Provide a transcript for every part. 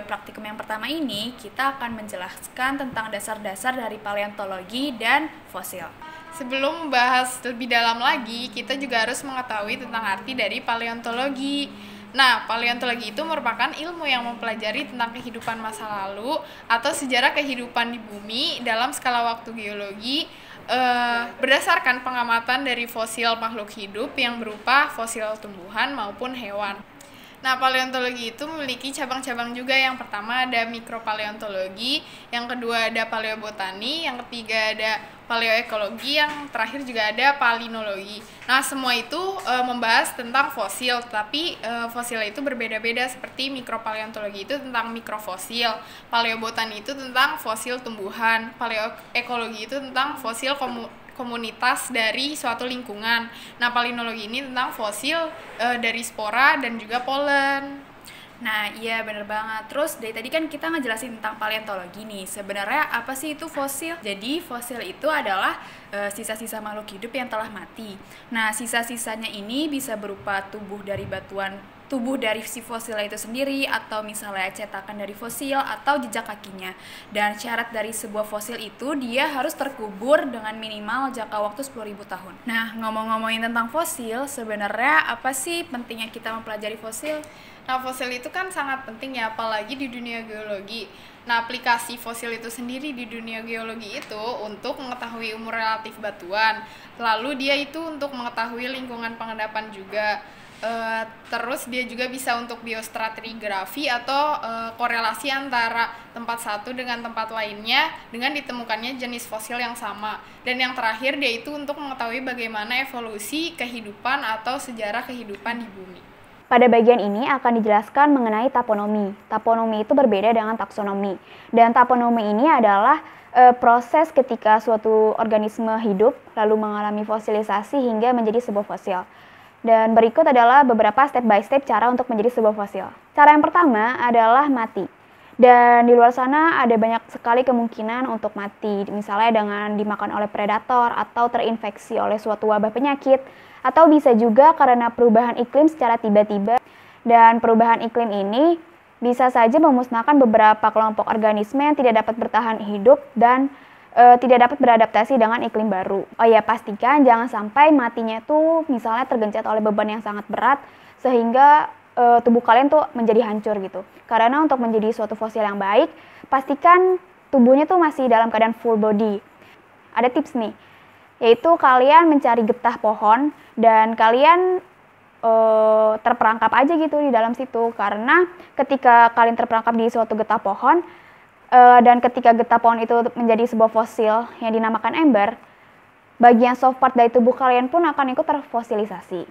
praktikum yang pertama ini, kita akan menjelaskan tentang dasar-dasar dari paleontologi dan fosil. Sebelum membahas lebih dalam lagi, kita juga harus mengetahui tentang arti dari paleontologi. Nah, paleontologi itu merupakan ilmu yang mempelajari tentang kehidupan masa lalu atau sejarah kehidupan di bumi dalam skala waktu geologi berdasarkan pengamatan dari fosil makhluk hidup yang berupa fosil tumbuhan maupun hewan. Nah, paleontologi itu memiliki cabang-cabang juga. Yang pertama ada mikropaleontologi, yang kedua ada paleobotani, yang ketiga ada paleoekologi, yang terakhir juga ada palinologi. Nah, semua itu membahas tentang fosil, tapi fosil itu berbeda-beda. Seperti mikropaleontologi itu tentang mikrofosil, paleobotani itu tentang fosil tumbuhan, paleoekologi itu tentang fosil komunitas dari suatu lingkungan. Nah, palinologi ini tentang fosil dari spora dan juga polen. Nah, iya bener banget. Terus dari tadi kan kita ngejelasin tentang paleontologi nih. Sebenarnya apa sih itu fosil? Jadi fosil itu adalah sisa-sisa makhluk hidup yang telah mati. Nah, sisa-sisanya ini bisa berupa tubuh dari si fosil itu sendiri, atau misalnya cetakan dari fosil atau jejak kakinya. Dan syarat dari sebuah fosil itu dia harus terkubur dengan minimal jangka waktu 10.000 tahun. Nah, ngomong-ngomongin tentang fosil, sebenarnya apa sih pentingnya kita mempelajari fosil? Nah, fosil itu kan sangat penting ya, apalagi di dunia geologi. Nah, aplikasi fosil itu sendiri di dunia geologi itu untuk mengetahui umur relatif batuan. Lalu dia itu untuk mengetahui lingkungan pengendapan juga. Terus dia juga bisa untuk biostratigrafi atau korelasi antara tempat satu dengan tempat lainnya dengan ditemukannya jenis fosil yang sama. Dan yang terakhir dia itu untuk mengetahui bagaimana evolusi kehidupan atau sejarah kehidupan di bumi. Pada bagian ini akan dijelaskan mengenai taponomi. Taponomi itu berbeda dengan taksonomi. Dan taponomi ini adalah proses ketika suatu organisme hidup lalu mengalami fosilisasi hingga menjadi sebuah fosil. Dan berikut adalah beberapa step by step cara untuk menjadi sebuah fosil. Cara yang pertama adalah mati. Dan di luar sana ada banyak sekali kemungkinan untuk mati. Misalnya dengan dimakan oleh predator atau terinfeksi oleh suatu wabah penyakit. Atau bisa juga karena perubahan iklim secara tiba-tiba. Dan perubahan iklim ini bisa saja memusnahkan beberapa kelompok organisme yang tidak dapat bertahan hidup dan tidak dapat beradaptasi dengan iklim baru. Oh ya, pastikan jangan sampai matinya itu misalnya tergencet oleh beban yang sangat berat sehingga tubuh kalian tuh menjadi hancur gitu. Karena untuk menjadi suatu fosil yang baik, pastikan tubuhnya tuh masih dalam keadaan full body. Ada tips nih, yaitu kalian mencari getah pohon dan kalian terperangkap aja gitu di dalam situ. Karena ketika kalian terperangkap di suatu getah pohon, dan ketika getah pohon itu menjadi sebuah fosil yang dinamakan ember, bagian soft part dari tubuh kalian pun akan ikut terfosilisasi.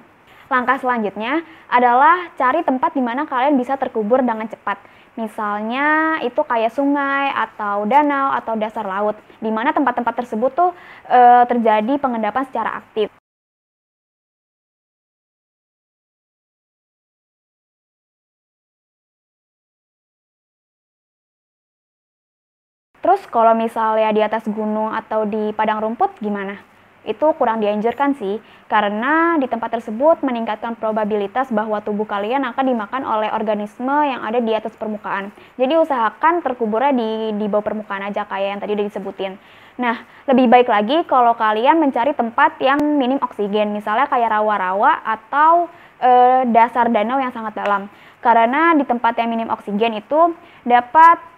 Langkah selanjutnya adalah cari tempat di mana kalian bisa terkubur dengan cepat. Misalnya itu kayak sungai atau danau atau dasar laut, di mana tempat-tempat tersebut tuh terjadi pengendapan secara aktif. Terus kalau misalnya di atas gunung atau di padang rumput gimana? Itu kurang dianjurkan sih, karena di tempat tersebut meningkatkan probabilitas bahwa tubuh kalian akan dimakan oleh organisme yang ada di atas permukaan. Jadi usahakan terkuburnya di bawah permukaan aja kayak yang tadi udah disebutin. Nah, lebih baik lagi kalau kalian mencari tempat yang minim oksigen, misalnya kayak rawa-rawa atau dasar danau yang sangat dalam. Karena di tempat yang minim oksigen itu dapat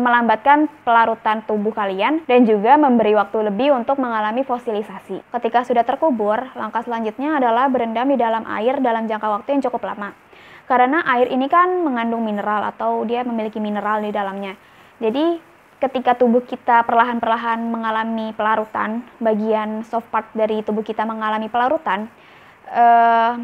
melambatkan pelarutan tubuh kalian dan juga memberi waktu lebih untuk mengalami fosilisasi. Ketika sudah terkubur, langkah selanjutnya adalah berendam di dalam air dalam jangka waktu yang cukup lama. Karena air ini kan mengandung mineral atau dia memiliki mineral di dalamnya. Jadi ketika tubuh kita perlahan-perlahan mengalami pelarutan, bagian soft part dari tubuh kita mengalami pelarutan,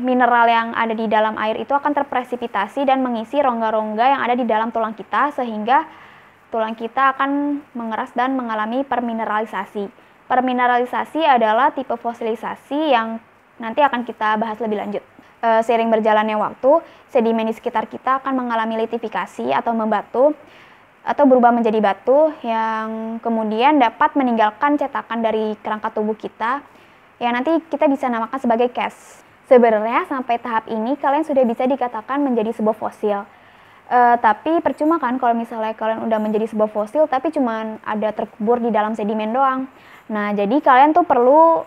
mineral yang ada di dalam air itu akan terpresipitasi dan mengisi rongga-rongga yang ada di dalam tulang kita sehingga tulang kita akan mengeras dan mengalami permineralisasi. Permineralisasi adalah tipe fosilisasi yang nanti akan kita bahas lebih lanjut. Seiring berjalannya waktu, sedimen di sekitar kita akan mengalami litifikasi atau membatu atau berubah menjadi batu yang kemudian dapat meninggalkan cetakan dari kerangka tubuh kita yang nanti kita bisa namakan sebagai cast. Sebenarnya sampai tahap ini kalian sudah bisa dikatakan menjadi sebuah fosil. Tapi percuma kan kalau misalnya kalian udah menjadi sebuah fosil tapi cuma ada terkubur di dalam sedimen doang. Nah, jadi kalian tuh perlu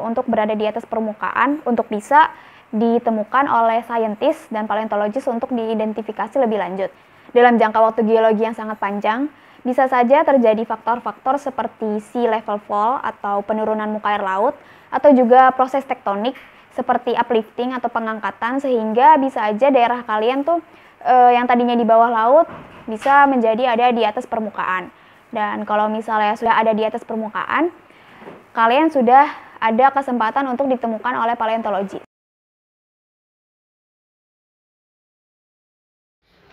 untuk berada di atas permukaan untuk bisa ditemukan oleh saintis dan paleontologis untuk diidentifikasi lebih lanjut. Dalam jangka waktu geologi yang sangat panjang, bisa saja terjadi faktor-faktor seperti sea level fall atau penurunan muka air laut, atau juga proses tektonik seperti uplifting atau pengangkatan, sehingga bisa aja daerah kalian tuh yang tadinya di bawah laut bisa menjadi ada di atas permukaan. Dan kalau misalnya sudah ada di atas permukaan, kalian sudah ada kesempatan untuk ditemukan oleh paleontologi.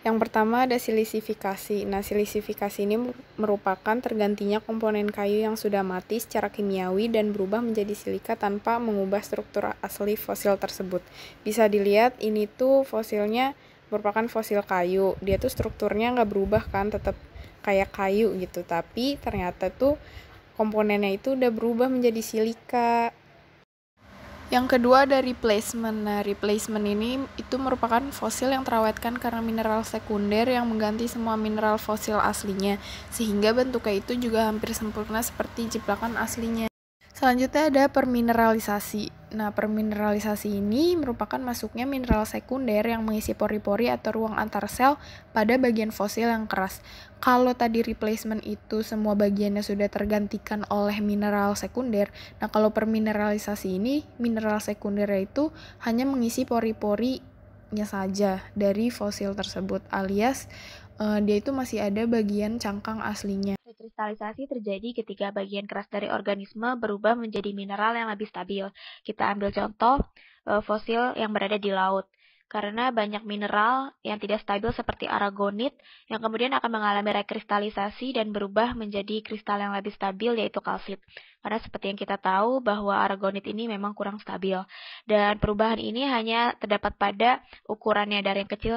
Yang pertama ada silisifikasi. Nah, silisifikasi ini merupakan tergantinya komponen kayu yang sudah mati secara kimiawi dan berubah menjadi silika tanpa mengubah struktur asli fosil tersebut. Bisa dilihat ini tuh fosilnya merupakan fosil kayu. Dia tuh strukturnya nggak berubah kan, tetap kayak kayu gitu. Tapi ternyata tuh komponennya itu udah berubah menjadi silika. Yang kedua ada replacement. Nah, replacement ini itu merupakan fosil yang terawetkan karena mineral sekunder yang mengganti semua mineral fosil aslinya, sehingga bentuknya itu juga hampir sempurna seperti jiplakan aslinya. Selanjutnya ada permineralisasi. Nah, permineralisasi ini merupakan masuknya mineral sekunder yang mengisi pori-pori atau ruang antar sel pada bagian fosil yang keras. Kalau tadi replacement itu semua bagiannya sudah tergantikan oleh mineral sekunder, nah kalau permineralisasi ini, mineral sekunder itu hanya mengisi pori-porinya saja dari fosil tersebut, alias dia itu masih ada bagian cangkang aslinya. Kristalisasi terjadi ketika bagian keras dari organisme berubah menjadi mineral yang lebih stabil. Kita ambil contoh fosil yang berada di laut. Karena banyak mineral yang tidak stabil seperti aragonit yang kemudian akan mengalami rekristalisasi dan berubah menjadi kristal yang lebih stabil yaitu kalsit. Karena seperti yang kita tahu bahwa aragonit ini memang kurang stabil. Dan perubahan ini hanya terdapat pada ukurannya dari yang kecil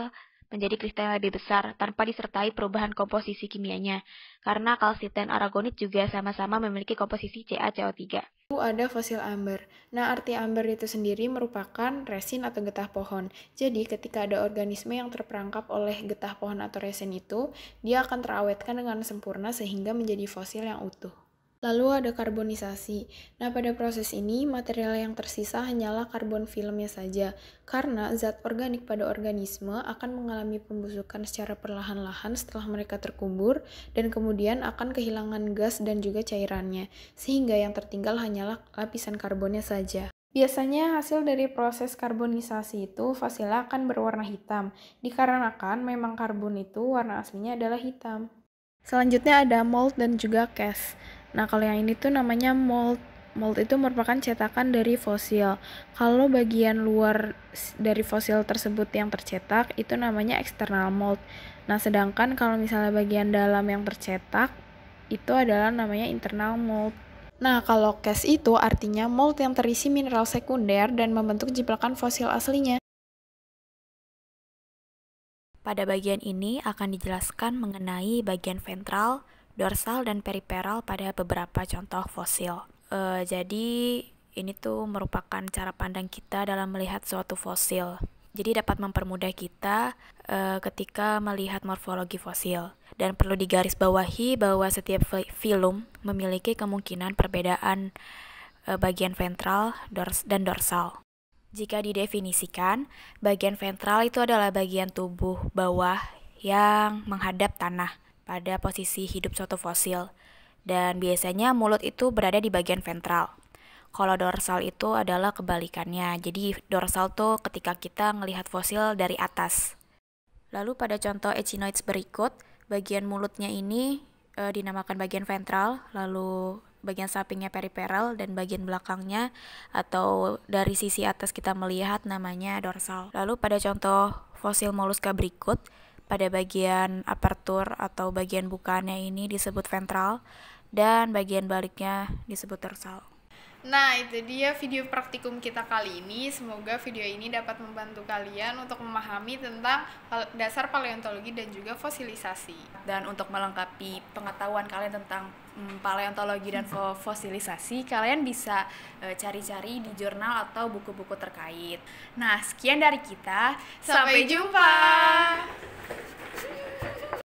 menjadi kristal yang lebih besar tanpa disertai perubahan komposisi kimianya. Karena kalsit dan aragonit juga sama-sama memiliki komposisi CaCO3. Ada fosil amber. Nah, arti amber itu sendiri merupakan resin atau getah pohon. Jadi, ketika ada organisme yang terperangkap oleh getah pohon atau resin itu, dia akan terawetkan dengan sempurna sehingga menjadi fosil yang utuh. Lalu ada karbonisasi. Nah, pada proses ini, material yang tersisa hanyalah karbon filmnya saja, karena zat organik pada organisme akan mengalami pembusukan secara perlahan-lahan setelah mereka terkubur, dan kemudian akan kehilangan gas dan juga cairannya, sehingga yang tertinggal hanyalah lapisan karbonnya saja. Biasanya hasil dari proses karbonisasi itu fosilnya akan berwarna hitam, dikarenakan memang karbon itu warna aslinya adalah hitam. Selanjutnya ada mold dan juga cast. Nah, kalau yang ini tuh namanya mold. Mold itu merupakan cetakan dari fosil. Kalau bagian luar dari fosil tersebut yang tercetak, itu namanya external mold. Nah, sedangkan kalau misalnya bagian dalam yang tercetak, itu adalah namanya internal mold. Nah, kalau cast itu artinya mold yang terisi mineral sekunder dan membentuk jiplakan fosil aslinya. Pada bagian ini akan dijelaskan mengenai bagian ventral, dorsal, dan periferal pada beberapa contoh fosil. Jadi ini tuh merupakan cara pandang kita dalam melihat suatu fosil. Jadi dapat mempermudah kita ketika melihat morfologi fosil. Dan perlu digarisbawahi bahwa setiap filum memiliki kemungkinan perbedaan bagian ventral dan dorsal. Jika didefinisikan, bagian ventral itu adalah bagian tubuh bawah yang menghadap tanah pada posisi hidup suatu fosil, dan biasanya mulut itu berada di bagian ventral. Kalau dorsal itu adalah kebalikannya, jadi dorsal tuh ketika kita melihat fosil dari atas. Lalu pada contoh echinoids berikut, bagian mulutnya ini dinamakan bagian ventral, lalu bagian sampingnya periferal, dan bagian belakangnya atau dari sisi atas kita melihat namanya dorsal. Lalu pada contoh fosil moluska berikut, pada bagian apertur atau bagian bukaannya ini disebut ventral dan bagian baliknya disebut dorsal. Nah, itu dia video praktikum kita kali ini. Semoga video ini dapat membantu kalian untuk memahami tentang dasar paleontologi dan juga fosilisasi. Dan untuk melengkapi pengetahuan kalian tentang paleontologi dan fosilisasi, kalian bisa cari-cari di jurnal atau buku-buku terkait. Nah, sekian dari kita. Sampai jumpa!